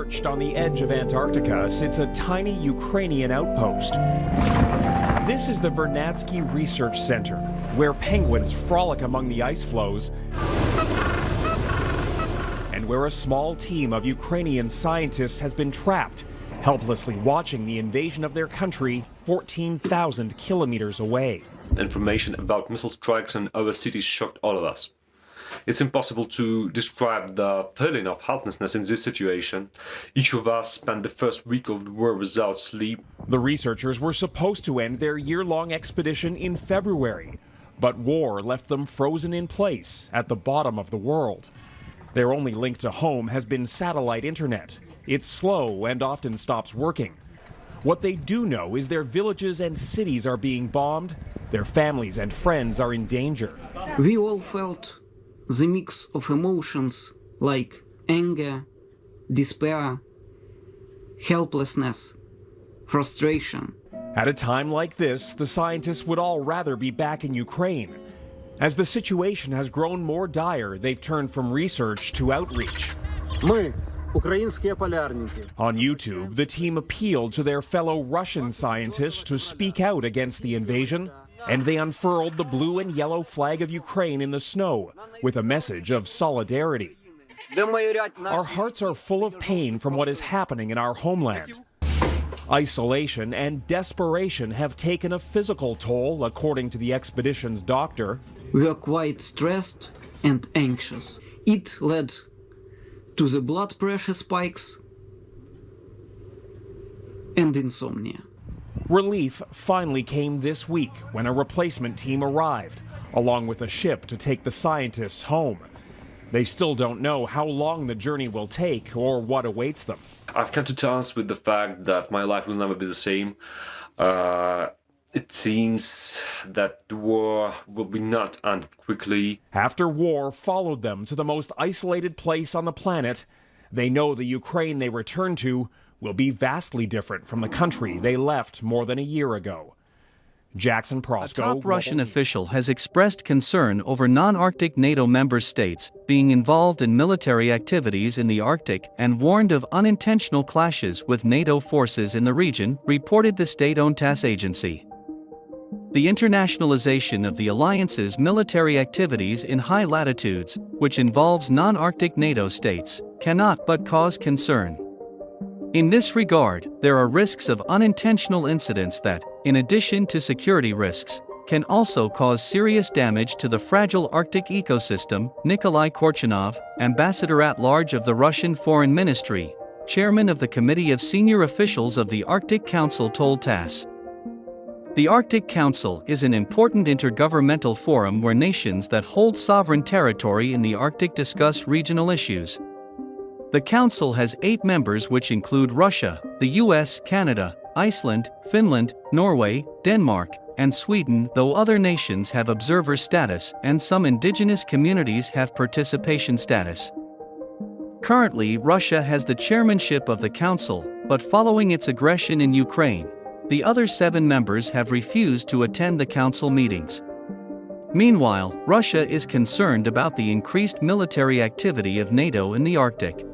Perched on the edge of Antarctica sits a tiny Ukrainian outpost. This is the Vernadsky Research Center, where penguins frolic among the ice floes and where a small team of Ukrainian scientists has been trapped, helplessly watching the invasion of their country 14,000 kilometers away. Information about missile strikes on our cities shocked all of us. It's impossible to describe the feeling of helplessness in this situation. Each of us spent the first week of the war without sleep. The researchers were supposed to end their year-long expedition in February, but war left them frozen in place at the bottom of the world. Their only link to home has been satellite internet. It's slow and often stops working. What they do know is their villages and cities are being bombed, their families and friends are in danger. We all felt the mix of emotions like anger, despair, helplessness, frustration. At a time like this, the scientists would all rather be back in Ukraine. As the situation has grown more dire, they've turned from research to outreach. On YouTube, the team appealed to their fellow Russian scientists to speak out against the invasion, and they unfurled the blue and yellow flag of Ukraine in the snow with a message of solidarity. Our hearts are full of pain from what is happening in our homeland. Isolation and desperation have taken a physical toll, according to the expedition's doctor. We are quite stressed and anxious. It led to the blood pressure spikes and insomnia. Relief finally came this week when a replacement team arrived, along with a ship to take the scientists home. They still don't know how long the journey will take or what awaits them. I've come to terms with the fact that my life will never be the same. It seems that the war will be not end quickly. After war followed them to the most isolated place on the planet, they know the Ukraine they return to will be vastly different from the country they left more than a year ago. Jackson Prosko. A top Russian official has expressed concern over non-Arctic NATO member states being involved in military activities in the Arctic and warned of unintentional clashes with NATO forces in the region, reported the state-owned TASS agency. The internationalization of the alliance's military activities in high latitudes, which involves non-Arctic NATO states, cannot but cause concern. In this regard, there are risks of unintentional incidents that, in addition to security risks, can also cause serious damage to the fragile Arctic ecosystem, Nikolai Korchinov, Ambassador-at-Large of the Russian Foreign Ministry, chairman of the Committee of Senior Officials of the Arctic Council, told TASS. The Arctic Council is an important intergovernmental forum where nations that hold sovereign territory in the Arctic discuss regional issues. The Council has 8 members, which include Russia, the US, Canada, Iceland, Finland, Norway, Denmark, and Sweden, though other nations have observer status and some indigenous communities have participation status. Currently, Russia has the chairmanship of the Council, but following its aggression in Ukraine, the other 7 members have refused to attend the Council meetings. Meanwhile, Russia is concerned about the increased military activity of NATO in the Arctic.